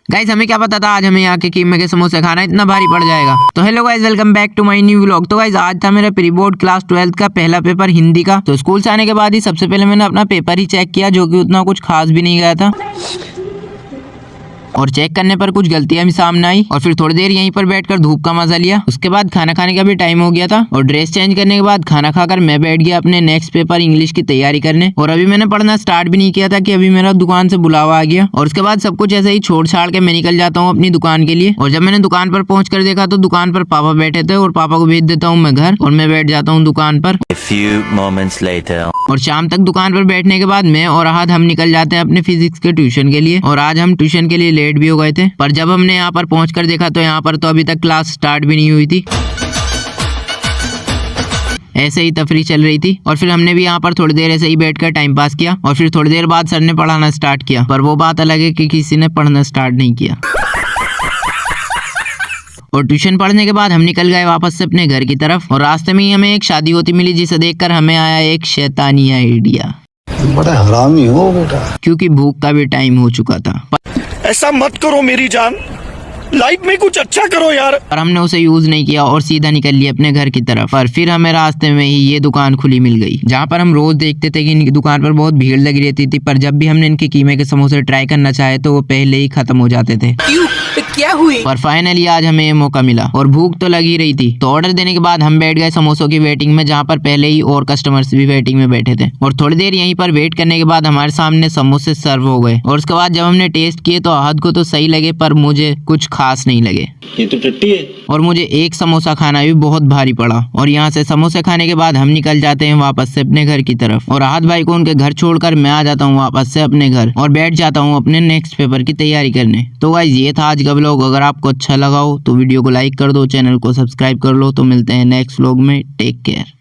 Guys हमें क्या पता था आज हमें यहाँ के कीमे के समोसे खाना इतना भारी पड़ जाएगा। तो hello guys, welcome back to my new vlog. तो गाइस आज था मेरा प्री बोर्ड क्लास 12th का पहला पेपर हिंदी का। तो स्कूल से आने के बाद ही सबसे पहले मैंने अपना पेपर ही चेक किया, जो कि उतना कुछ खास भी नहीं गया था। और चेक करने पर कुछ गलतियां भी सामने आई और फिर थोड़ी देर यहीं पर बैठकर धूप का मजा लिया। उसके बाद खाना खाने का भी टाइम हो गया था और ड्रेस चेंज करने के बाद खाना खाकर मैं बैठ गया अपने नेक्स्ट पेपर इंग्लिश की तैयारी करने। और अभी मैंने पढ़ना स्टार्ट भी नहीं किया था कि अभी मेरा दुकान से बुलावा आ गया। और उसके बाद सब कुछ ऐसे ही छोड़ छाड़ के मैं निकल जाता हूँ अपनी दुकान के लिए। और जब मैंने दुकान पर पहुंच कर देखा तो दुकान पर पापा बैठे थे और पापा को भेज देता हूँ मैं घर और मैं बैठ जाता हूँ दुकान पर। और शाम तक दुकान पर बैठने के बाद मैं और अहाद हम निकल जाते हैं अपने फिजिक्स के ट्यूशन के लिए। और आज हम ट्यूशन के लिए लेट भी हो गए थे, पर जब हमने यहाँ पर पहुंचकर देखा तो यहाँ पर तो अभी तक क्लास स्टार्ट भी नहीं हुई थी। ऐसे ही तफरी चल रही थी और फिर हमने भी यहाँ पर थोड़ी देर ऐसे ही बैठकर टाइम पास किया। और फिर थोड़ी देर बाद सर ने पढ़ाना स्टार्ट किया, पर वो बात अलग है कि किसी ने पढ़ना स्टार्ट नहीं किया। और ट्यूशन पढ़ने के बाद हम निकल गए वापस से अपने घर की तरफ। और रास्ते में ही हमें एक शादी होती मिली, जिसे देखकर हमें आया एक शैतानी आइडिया। बड़ा हरामी हो बेटा, क्योंकि भूख का भी टाइम हो चुका था। ऐसा मत करो मेरी जान, लाइफ में कुछ अच्छा करो यार। पर हमने उसे यूज नहीं किया और सीधा निकल लिया अपने घर की तरफ। पर फिर हमें रास्ते में ही ये दुकान खुली मिल गई, जहाँ पर हम रोज देखते थे कि इनकी दुकान पर बहुत भीड़ लगी रहती थी। पर जब भी हमने इनके कीमे के समोसे ट्राई करना चाहे तो वो पहले ही खत्म हो जाते थे। क्या हुई? पर फाइनली आज हमें ये मौका मिला और भूख तो लगी रही थी। तो ऑर्डर देने के बाद हम बैठ गए समोसों की वेटिंग में, जहाँ पर पहले ही और कस्टमर्स भी वेटिंग में बैठे थे। और थोड़ी देर यहीं पर वेट करने के बाद हमारे सामने समोसे सर्व हो गए। और उसके बाद जब हमने टेस्ट किए तो अहद को तो सही लगे, पर मुझे कुछ खास नहीं लगे। ये तो टट्टी है। और मुझे एक समोसा खाना भी बहुत भारी पड़ा। और यहाँ से समोसे खाने के बाद हम निकल जाते हैं वापस से अपने घर की तरफ। और अहद भाई को उनके घर छोड़कर मैं आ जाता हूँ वापस से अपने घर और बैठ जाता हूँ अपने नेक्स्ट पेपर की तैयारी करने। तो गाइस ये था आज का व्लॉग। अगर आपको अच्छा लगा हो तो वीडियो को लाइक कर दो, चैनल को सब्सक्राइब कर लो। तो मिलते हैं नेक्स्ट व्लॉग में। Take care.